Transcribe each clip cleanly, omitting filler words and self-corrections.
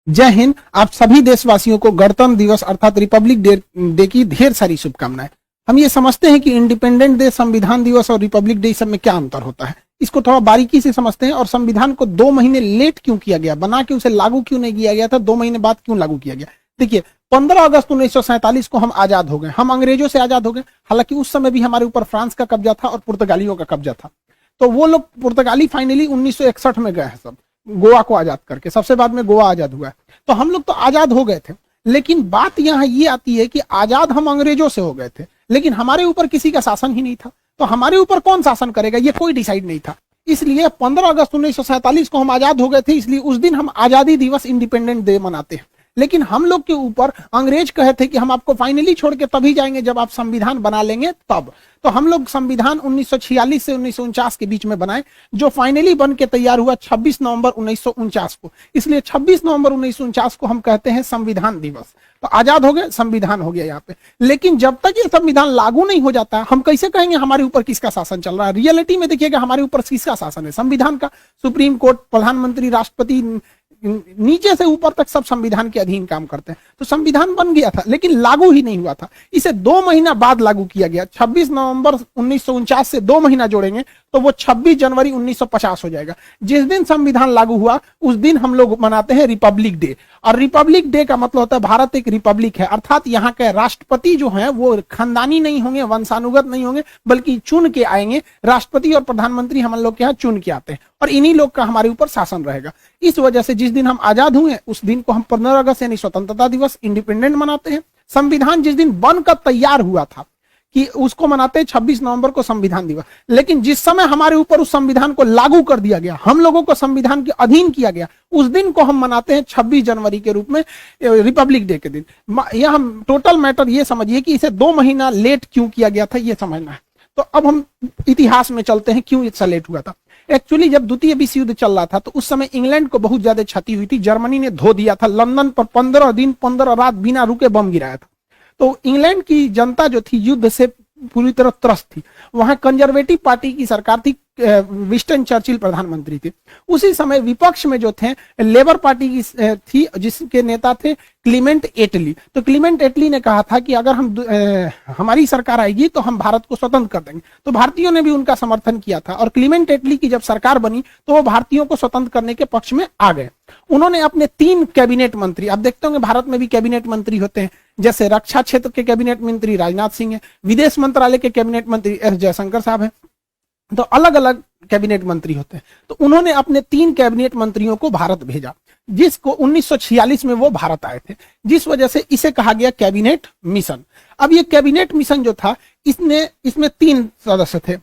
जय हिंद। आप सभी देशवासियों को गणतंत्र दिवस अर्थात रिपब्लिक डे की ढेर सारी शुभकामनाएं। हम ये समझते हैं कि इंडिपेंडेंट डे, संविधान दिवस और रिपब्लिक डे सब में क्या अंतर होता है, इसको थोड़ा बारीकी से समझते हैं। और संविधान को 2 महीने लेट क्यों किया गया, बना के उसे लागू क्यों नहीं किया गया था, 2 महीने बाद क्यों लागू किया गया। देखिए, 15 अगस्त 1947 को हम आजाद हो गए, हम अंग्रेजों से आजाद हो गए। हालांकि उस समय भी हमारे ऊपर फ्रांस का कब्जा था और पुर्तगालियों का कब्जा था। तो वो लोग पुर्तगाली फाइनली 1961 में गए हैं सब, गोवा को आजाद करके। सबसे बाद में गोवा आजाद हुआ है। तो हम लोग तो आजाद हो गए थे, लेकिन बात यहाँ ये आती है कि आजाद हम अंग्रेजों से हो गए थे, लेकिन हमारे ऊपर किसी का शासन ही नहीं था। तो हमारे ऊपर कौन शासन करेगा, ये कोई डिसाइड नहीं था। इसलिए 15 अगस्त 1947 को हम आजाद हो गए थे, इसलिए उस दिन हम आजादी दिवस, इंडिपेंडेंट डे मनाते हैं। लेकिन हम लोग के ऊपर अंग्रेज कहे थे कि हम आपको फाइनली छोड़ के तभी जाएंगे जब आप संविधान बना लेंगे तब। तो हम लोग संविधान 1946 से 1949 के बीच में बनाए, जो फाइनली बन के तैयार हुआ 26 नवंबर 1949 को। इसलिए 26 नवंबर 1949 को हम कहते हैं संविधान दिवस। तो आजाद हो गए, संविधान हो गया यहाँ पे। लेकिन जब तक ये संविधान लागू नहीं हो जाता, हम कैसे कहेंगे हमारे ऊपर किसका शासन चल रहा है। रियलिटी में देखिएगा हमारे ऊपर किसका शासन है, संविधान का। सुप्रीम कोर्ट, प्रधानमंत्री, राष्ट्रपति, नीचे से ऊपर तक सब संविधान के अधीन काम करते हैं। तो संविधान बन गया था लेकिन लागू ही नहीं हुआ था। इसे 2 महीना बाद लागू किया गया। 26 नवंबर 1949 से 2 महीना जोड़ेंगे तो वो 26 जनवरी 1950 हो जाएगा। जिस दिन संविधान लागू हुआ उस दिन हम लोग मनाते हैं रिपब्लिक डे। और रिपब्लिक डे का मतलब होता है भारत एक रिपब्लिक है, अर्थात यहाँ के राष्ट्रपति जो है वो खानदानी नहीं होंगे, वंशानुगत नहीं होंगे, बल्कि चुन के आएंगे। राष्ट्रपति और प्रधानमंत्री हम लोग के यहाँ चुन के आते हैं और इन्हीं लोग का हमारे ऊपर शासन रहेगा। इस वजह से जिस दिन हम आजाद हुए उस दिन को हम 15 अगस्त यानी स्वतंत्रता दिवस, इंडिपेंडेंट मनाते हैं। संविधान जिस दिन बनकर तैयार हुआ था कि उसको मनाते हैं 26 नवंबर को संविधान दिवस। लेकिन जिस समय हमारे ऊपर उस संविधान को लागू कर दिया गया, हम लोगों को संविधान के अधीन किया गया, उस दिन को हम मनाते हैं 26 जनवरी के रूप में, रिपब्लिक डे के दिन। यह हम टोटल मैटर ये समझिए कि इसे 2 महीना लेट क्यों किया गया था, ये समझना है। तो अब हम इतिहास में चलते हैं, क्यों इतना लेट हुआ था। एक्चुअली जब द्वितीय विश्व युद्ध चल रहा था तो उस समय इंग्लैंड को बहुत ज्यादा क्षति हुई थी। जर्मनी ने धो दिया था, लंदन पर 15 दिन 15 रात बिना रुके बम गिराया था। तो इंग्लैंड की जनता जो थी युद्ध से पूरी तरह त्रस्त थी। वहां कंजर्वेटिव पार्टी की सरकार थी, विंस्टन चर्चिल प्रधानमंत्री थे। उसी समय विपक्ष में जो थे लेबर पार्टी की थी, जिसके नेता थे क्लीमेंट एटली। तो क्लीमेंट एटली ने कहा था कि अगर हमारी सरकार आएगी तो हम भारत को स्वतंत्र कर देंगे। तो भारतीयों ने भी उनका समर्थन किया था और क्लीमेंट एटली की जब सरकार बनी तो वो भारतीयों को स्वतंत्र करने के पक्ष में आ गए। उन्होंने अपने 3 कैबिनेट मंत्री, आप देखते होंगे भारत में भी कैबिनेट मंत्री होते हैं, जैसे रक्षा क्षेत्र के कैबिनेट मंत्री राजनाथ सिंह है, विदेश मंत्रालय के कैबिनेट मंत्री एस जयशंकर साहब है। तो अलग अलग कैबिनेट मंत्री होते हैं। तो उन्होंने अपने 3 कैबिनेट मंत्रियों को भारत भेजा, जिसको 1946 में वो भारत आए थे, जिस वजह से इसे कहा गया कैबिनेट मिशन। अब ये कैबिनेट मिशन जो था इसमें 3 सदस्य थे।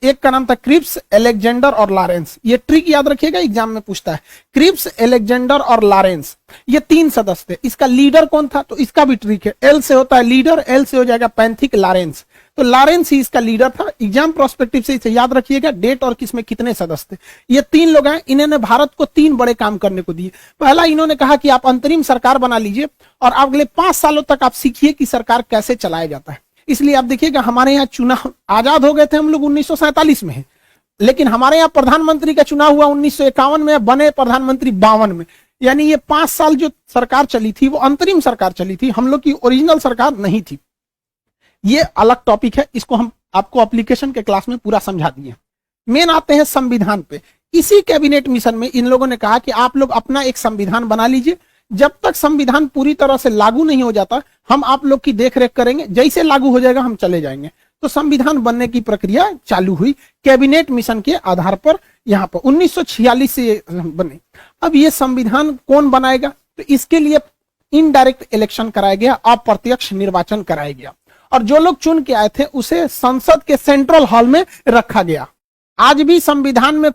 एक का नाम था क्रिप्स, अलेक्जेंडर और लॉरेंस। ये ट्रिक याद रखिएगा, एग्जाम में पूछता है। क्रिप्स, अलेक्जेंडर और लॉरेंस, ये 3 सदस्य थे। इसका लीडर कौन था, तो इसका भी ट्रिक है। एल से होता है लीडर, एल से हो जाएगा पैंथिक, लॉरेंस। तो लॉरेंस ही इसका लीडर था। एग्जाम प्रोस्पेक्टिव से इसे याद रखिएगा, डेट और किसमें कितने सदस्य थे। ये 3 लोग हैं, इन्होंने भारत को 3 बड़े काम करने को दिए। पहला, इन्होंने कहा कि आप अंतरिम सरकार बना लीजिए और अगले 5 सालों तक आप सीखिए कि सरकार कैसे चलाया जाता है। इसलिए आप देखिएगा हमारे यहाँ चुनाव, आजाद हो गए थे हम लोग 1947 में, लेकिन हमारे यहाँ प्रधानमंत्री का चुनाव हुआ 1951 में, बने प्रधानमंत्री 52 में। यानी ये 5 साल जो सरकार चली थी वो अंतरिम सरकार चली थी, हम लोग की ओरिजिनल सरकार नहीं थी। ये अलग टॉपिक है, इसको हम आपको एप्लीकेशन के क्लास में पूरा समझा दिए। मेन आते हैं संविधान पे। इसी कैबिनेट मिशन में इन लोगों ने कहा कि आप लोग अपना एक संविधान बना लीजिए, जब तक संविधान पूरी तरह से लागू नहीं हो जाता हम आप लोग की देखरेख करेंगे, जैसे लागू हो जाएगा हम चले जाएंगे। तो संविधान बनने की प्रक्रिया चालू हुई कैबिनेट मिशन के आधार पर। यहाँ पर 1946 से बने। अब ये संविधान कौन बनाएगा, तो इसके लिए इनडायरेक्ट इलेक्शन कराया गया, अप्रत्यक्ष निर्वाचन कराया गया और जो लोग चुन के आए थे उसे संसद के सेंट्रल हॉल में रखा गया। आज भी संविधान में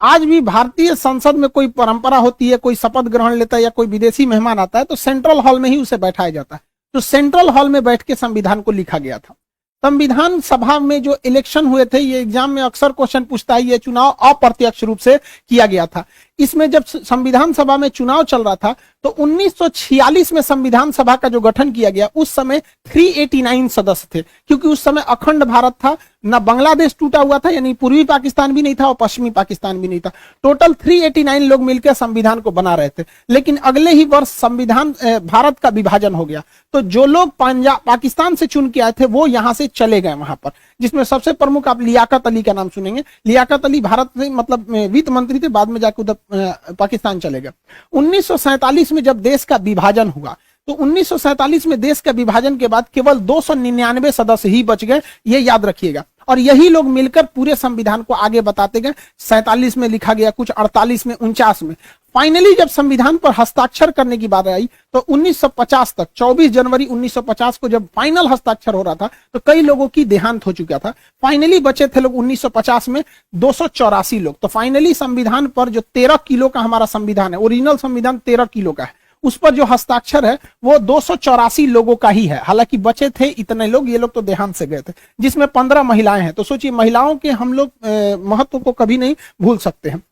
आज भी भारतीय संसद में कोई परंपरा होती है, कोई शपथ ग्रहण लेता है या कोई विदेशी मेहमान आता है तो सेंट्रल हॉल में ही उसे बैठाया जाता है। तो सेंट्रल हॉल में बैठ के संविधान को लिखा गया था। संविधान सभा में जो इलेक्शन हुए थे, ये एग्जाम में अक्सर क्वेश्चन पूछता है, ये चुनाव अप्रत्यक्ष रूप से किया गया था। इसमें जब संविधान सभा में चुनाव चल रहा था तो 1946 में संविधान सभा का जो गठन किया गया, उस समय 389 सदस्य थे, क्योंकि उस समय अखंड भारत था, ना बांग्लादेश टूटा हुआ था, यानी पूर्वी पाकिस्तान भी नहीं था और पश्चिमी पाकिस्तान भी नहीं था। टोटल 389 लोग मिलकर संविधान को बना रहे थे। लेकिन अगले ही वर्ष संविधान भारत का विभाजन हो गया, तो जो लोग पंजाब पाकिस्तान से चुन के आए थे वो यहां से चले गए वहां पर, जिसमें सबसे प्रमुख आप लियाकत अली का नाम सुनेंगे। लियाकत अली भारत से मतलब वित्त मंत्री थे, बाद में जाकर उधर पाकिस्तान चले गए। 1947 में जब देश का विभाजन हुआ तो 1947 में देश का विभाजन के बाद केवल 299 सदस्य ही बच गए, ये याद रखिएगा। और यही लोग मिलकर पूरे संविधान को आगे बताते गए। 47 में लिखा गया, कुछ 48 में, 49 में। फाइनली जब संविधान पर हस्ताक्षर करने की बात आई तो 1950 तक, 24 जनवरी 1950 को जब फाइनल हस्ताक्षर हो रहा था तो कई लोगों की देहांत हो चुका था। फाइनली बचे थे लोग 1950 में 284 लोग। तो फाइनली संविधान पर जो 13 किलो का हमारा संविधान है, ओरिजिनल संविधान 13 किलो का है, उस पर जो हस्ताक्षर है वो 284 लोगों का ही है। हालांकि बचे थे इतने लोग, ये लोग तो देहांत से गए थे, जिसमें 15 महिलाएं हैं। तो सोचिए, महिलाओं के हम लोग महत्व को कभी नहीं भूल सकते हैं।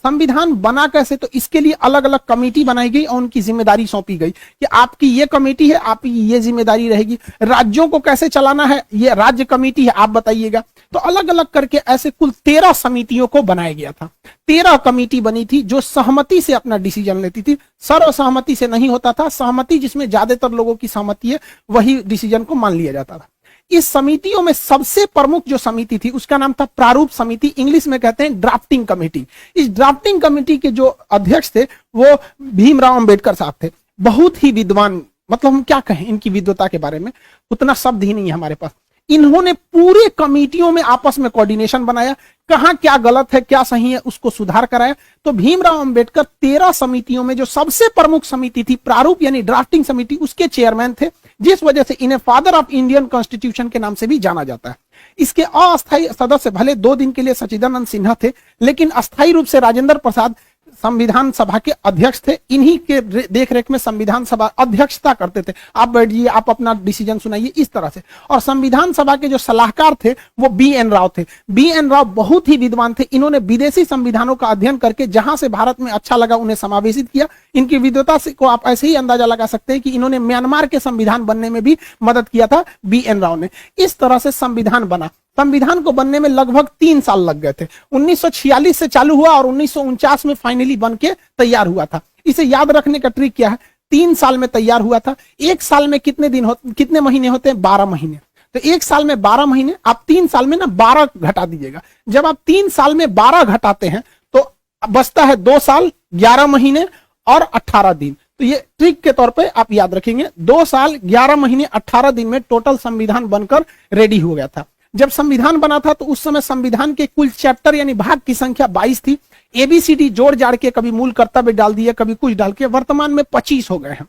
संविधान बना कैसे, तो इसके लिए अलग अलग कमेटी बनाई गई और उनकी जिम्मेदारी सौंपी गई कि आपकी ये कमेटी है, आपकी ये जिम्मेदारी रहेगी। राज्यों को कैसे चलाना है, ये राज्य कमेटी है, आप बताइएगा। तो अलग अलग करके ऐसे कुल 13 समितियों को बनाया गया था। 13 कमेटी बनी थी जो सहमति से अपना डिसीजन लेती थी, सर्वसहमति से नहीं होता था। सहमति जिसमें ज्यादातर लोगों की सहमति है, वही डिसीजन को मान लिया जाता था। इस समितियों में सबसे प्रमुख जो समिति थी उसका नाम था प्रारूप समिति, इंग्लिश में कहते हैं ड्राफ्टिंग कमेटी। इस ड्राफ्टिंग कमेटी के जो अध्यक्ष थे वो भीमराव अंबेडकर साहब थे। बहुत ही विद्वान, मतलब हम क्या कहें इनकी विद्वता के बारे में, उतना शब्द ही नहीं है हमारे पास। इन्होंने पूरे कमेटियों में आपस में कोऑर्डिनेशन बनाया, कहां क्या गलत है क्या सही है उसको सुधार कराया। तो भीमराव अंबेडकर 13 समितियों में जो सबसे प्रमुख समिति थी प्रारूप यानी ड्राफ्टिंग समिति, उसके चेयरमैन थे, जिस वजह से इन्हें फादर ऑफ इंडियन कॉन्स्टिट्यूशन के नाम से भी जाना जाता है। इसके अस्थायी सदस्य भले 2 दिन के लिए सच्चिदानंद सिन्हा थे, लेकिन अस्थायी रूप से राजेंद्र प्रसाद संविधान सभा के अध्यक्ष थे। इन्हीं के देखरेख में संविधान सभा अध्यक्षता करते थे। आप बैठिए, आप अपना डिसीजन सुनाइए, इस तरह से। और संविधान सभा के जो सलाहकार थे वो बी.एन. राव थे। बी.एन. राव बहुत ही विद्वान थे। इन्होंने विदेशी संविधानों का अध्ययन करके जहां से भारत में अच्छा लगा उन्हें समावेशित किया। इनकी विद्वता से को आप ऐसे ही अंदाजा लगा सकते हैं कि इन्होंने म्यांमार के संविधान बनने में भी मदद किया था बी.एन. राव ने। इस तरह से संविधान बना। संविधान को बनने में लगभग 3 साल लग गए थे। 1946 से चालू हुआ और 1949 में फाइनली बन के तैयार हुआ था। इसे याद रखने का ट्रिक क्या है, 3 साल में तैयार हुआ था। 1 साल में कितने महीने होते हैं, 12 महीने। तो 1 साल में 12 महीने, आप 3 साल में ना 12 घटा दीजिएगा। जब आप 3 साल में 12 घटाते हैं तो बचता है 2 साल 11 महीने और 18 दिन। तो ये ट्रिक के तौर पे आप याद रखेंगे। 2 साल 11 महीने 18 दिन में टोटल संविधान बनकर रेडी हो गया था। जब संविधान बना था तो उस समय संविधान के कुल चैप्टर यानी भाग की संख्या 22 थी। एबीसीडी जोड़ जाड़ के कभी मूल कर्तव्य डाल दिए, कभी कुछ डाल के वर्तमान में 25 हो गए हैं।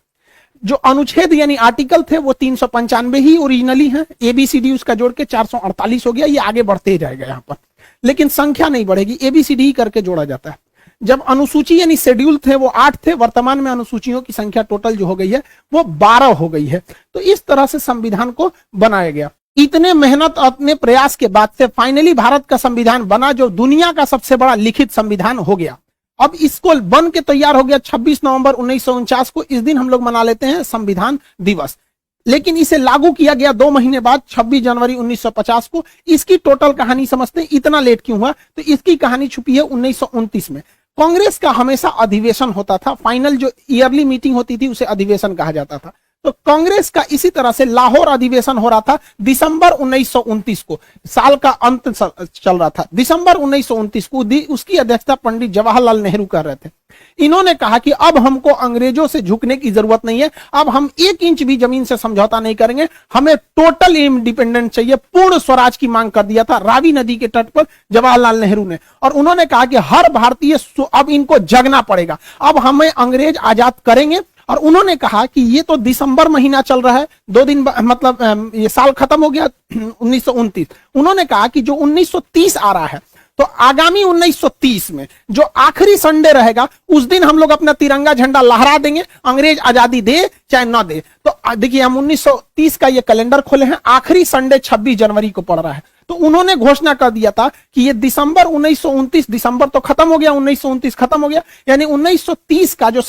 जो अनुच्छेद यानी आर्टिकल थे वो 395 ही ओरिजिनली हैं। एबीसीडी उसका जोड़ के 448 हो गया। ये आगे बढ़ते ही जाएगा यहाँ पर, लेकिन संख्या नहीं बढ़ेगी, एबीसीडी ही करके जोड़ा जाता है। जब अनुसूची यानी शेड्यूल थे वो 8 थे। वर्तमान में अनुसूचियों की संख्या टोटल जो हो गई है वो 12 हो गई है। तो इस तरह से संविधान को बनाया गया। इतने मेहनत अपने प्रयास के बाद से फाइनली भारत का संविधान बना, जो दुनिया का सबसे बड़ा लिखित संविधान हो गया। अब इसको बन के तैयार हो गया 26 नवंबर 1949 को। इस दिन हम लोग मना लेते हैं संविधान दिवस। लेकिन इसे लागू किया गया 2 महीने बाद 26 जनवरी 1950 को। इसकी टोटल कहानी समझते हैं, इतना लेट क्यों हुआ, तो इसकी कहानी छुपी है 1929 में। कांग्रेस का हमेशा अधिवेशन होता था। फाइनल जो ईयरली मीटिंग होती थी उसे अधिवेशन कहा जाता था। तो कांग्रेस का इसी तरह से लाहौर अधिवेशन हो रहा था दिसंबर 1929 को। साल का अंत चल रहा था। दिसंबर 1929 को उसकी अध्यक्षता पंडित जवाहरलाल नेहरू कर रहे थे। इन्होंने कहा कि अब हमको अंग्रेजों से झुकने की जरूरत नहीं है, अब हम 1 इंच भी जमीन से समझौता नहीं करेंगे, हमें टोटल इंडिपेंडेंट चाहिए। पूर्ण स्वराज की मांग कर दिया था रावी नदी के तट पर जवाहरलाल नेहरू ने। और उन्होंने कहा कि हर भारतीय अब इनको जगना पड़ेगा, अब हमें अंग्रेज आजाद करेंगे। और उन्होंने कहा कि ये तो दिसंबर महीना चल रहा है, 2 दिन मतलब ये साल खत्म हो गया 1929। उन्होंने कहा कि जो 1930 आ रहा है तो आगामी 1930 में जो आखिरी संडे रहेगा उस दिन हम लोग अपना तिरंगा झंडा लहरा देंगे, अंग्रेज आजादी दे चाहे ना दे। तो देखिए हम 1930 का ये कैलेंडर खोले हैं, आखिरी संडे 26 जनवरी को पड़ रहा है। तो उन्होंने घोषणा कर दिया था कि ये दिसंबर 1929, दिसंबर तो खत्म हो गया, 1929 खत्म हो गया, यानी 1930 का जो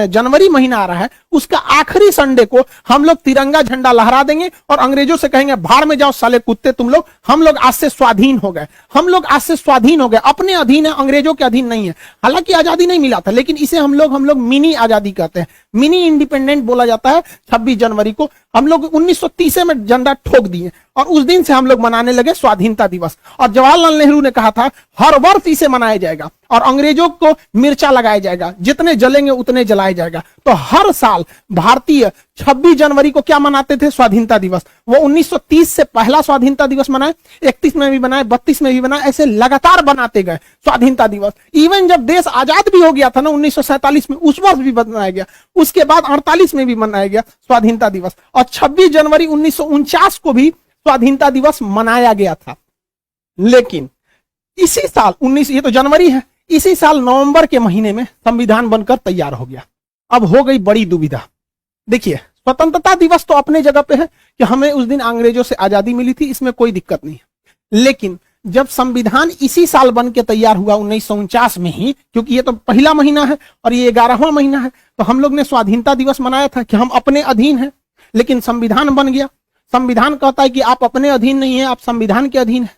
जनवरी महीना आ रहा है उसका आखिरी संडे को हम लोग तिरंगा झंडा लहरा देंगे और अंग्रेजों से कहेंगे भाड़ में जाओ साले कुत्ते तुम लोग, हम लोग आज से स्वाधीन हो गए, हम लोग आज से स्वाधीन हो गए, अपने अधीन है, अंग्रेजों के अधीन नहीं है। हालांकि आजादी नहीं मिला था, लेकिन इसे हम लोग मिनी आजादी कहते हैं, मिनी इंडिपेंडेंट बोला जाता है। 26 जनवरी को हम लोग 1930 में झंडा ठोक दिए और उस दिन से हम लोग मनाने लगे स्वाधीनता दिवस। और जवाहरलाल नेहरू ने कहा था हर वर्ष इसे मनाया जाएगा और अंग्रेजों को मिर्चा लगाया जाएगा, जितने जलेंगे उतने जलाया जाएगा। तो हर साल भारतीय 26 जनवरी को क्या मनाते थे? स्वाधीनता दिवस। वो 1930 से पहला स्वाधीनता दिवस मनाए, 31 में भी बनाए, 32 में भी बनाए, ऐसे लगातार बनाते गए स्वाधीनता दिवस। इवन जब देश आजाद भी हो गया था ना 1947 में, उस वर्ष भी बनाया गया, उसके बाद 48 में भी मनाया गया स्वाधीनता दिवस, और 26 जनवरी 1949 को भी स्वाधीनता दिवस मनाया गया था। लेकिन इसी साल 19, ये तो जनवरी है, इसी साल नवंबर के महीने में संविधान बनकर तैयार हो गया। अब हो गई बड़ी दुविधा। देखिए, स्वतंत्रता दिवस तो अपने जगह पे है कि हमें उस दिन अंग्रेजों से आजादी मिली थी, इसमें कोई दिक्कत नहीं है। लेकिन जब संविधान इसी साल बन के तैयार हुआ 1949 में ही, क्योंकि ये तो पहला महीना है और ये 11वां महीना है, तो हम लोग ने स्वाधीनता दिवस मनाया था कि हम अपने अधीन हैं। लेकिन संविधान बन गया, संविधान कहता है कि आप अपने अधीन नहीं है, आप संविधान के अधीन है।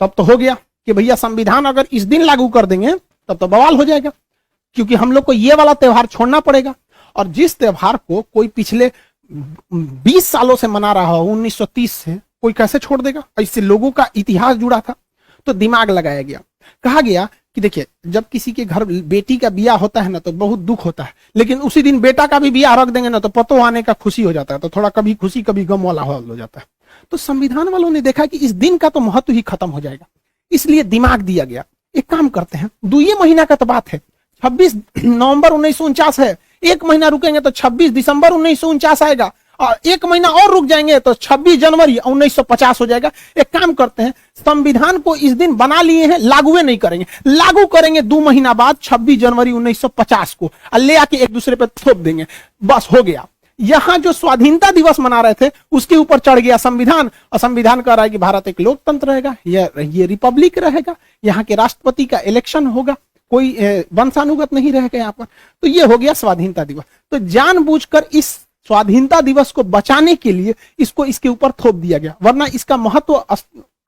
तब तो हो गया कि भैया संविधान अगर इस दिन लागू कर देंगे तब तो बवाल हो जाएगा, क्योंकि हम लोग को ये वाला त्योहार छोड़ना पड़ेगा। और जिस त्योहार को कोई पिछले 20 सालों से मना रहा हो 1930 से, कोई कैसे छोड़ देगा? इससे लोगों का इतिहास जुड़ा था। तो दिमाग लगाया गया, कहा गया कि देखिए, जब किसी के घर बेटी का बियाह होता है ना तो बहुत दुख होता है, लेकिन उसी दिन बेटा का भी बियाह रख देंगे ना तो पतो आने का खुशी हो जाता है। तो थोड़ा कभी खुशी कभी गम वाला हो जाता है। तो संविधान वालों ने देखा कि इस दिन का तो महत्व ही खत्म हो जाएगा, इसलिए दिमाग दिया गया, एक काम करते हैं, 2 महीना का तो बात है, 26 नवंबर 1949 है, एक महीना रुकेंगे तो 26 दिसंबर 1949 आएगा, और एक महीना और रुक जाएंगे तो 26 जनवरी 1950 हो जाएगा। एक काम करते हैं, संविधान को इस दिन बना लिए हैं, लागू नहीं करेंगे, लागू करेंगे 2 महीना बाद 26 जनवरी 1950 को, और ले आके एक दूसरे पे थोप देंगे, बस हो गया। यहां जो स्वाधीनता दिवस मना रहे थे उसके ऊपर चढ़ गया संविधान, और संविधान कह रहा है कि भारत एक लोकतंत्र रहेगा, ये रिपब्लिक रहेगा, यहाँ के राष्ट्रपति का इलेक्शन होगा, कोई वंशानुगत नहीं रहेगा यहाँ पर। तो ये हो गया स्वाधीनता दिवस। तो जानबूझकर इस स्वाधीनता दिवस को बचाने के लिए इसको इसके ऊपर थोप दिया गया, वरना इसका महत्व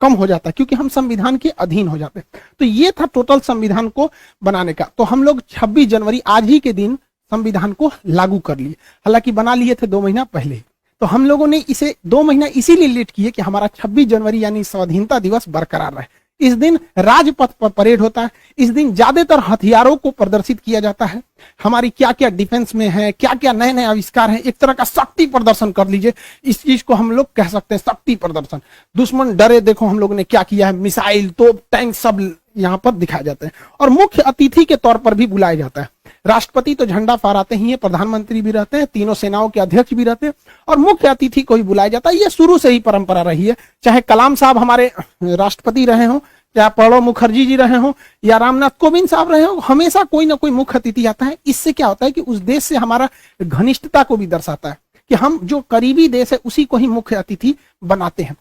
कम हो जाता है, क्योंकि हम संविधान के अधीन हो जाते। तो ये था टोटल संविधान को बनाने का। तो हम लोग 26 जनवरी आज ही के दिन संविधान को लागू कर लिए, हालांकि बना लिए थे 2 महीना पहले। तो हम लोगों ने इसे 2 महीना इसीलिए लेट किए कि हमारा 26 जनवरी यानी स्वाधीनता दिवस बरकरार रहे। इस दिन राजपथ पर परेड होता है, इस दिन ज्यादातर हथियारों को प्रदर्शित किया जाता है, हमारी क्या क्या डिफेंस में है, क्या क्या नए नए आविष्कार हैं, एक तरह का शक्ति प्रदर्शन कर लीजिए, इस चीज को हम लोग कह सकते हैं शक्ति प्रदर्शन। दुश्मन डरे, देखो हम लोगों ने क्या किया है, मिसाइल, तोप, टैंक सब यहाँ पर दिखाए जाते हैं। और मुख्य अतिथि के तौर पर भी बुलाया जाता है। राष्ट्रपति तो झंडा फहराते ही है, प्रधानमंत्री भी रहते हैं, तीनों सेनाओं के अध्यक्ष भी रहते हैं, और मुख्य अतिथि को ही बुलाया जाता है। ये शुरू से ही परंपरा रही है, चाहे कलाम साहब हमारे राष्ट्रपति रहे हों, चाहे प्रणब मुखर्जी जी रहे हों, या रामनाथ कोविंद साहब रहे हों, हमेशा कोई ना कोई मुख्य अतिथि आता है। इससे क्या होता है कि उस देश से हमारा घनिष्ठता को भी दर्शाता है कि हम जो करीबी देश है उसी को ही मुख्य अतिथि बनाते हैं।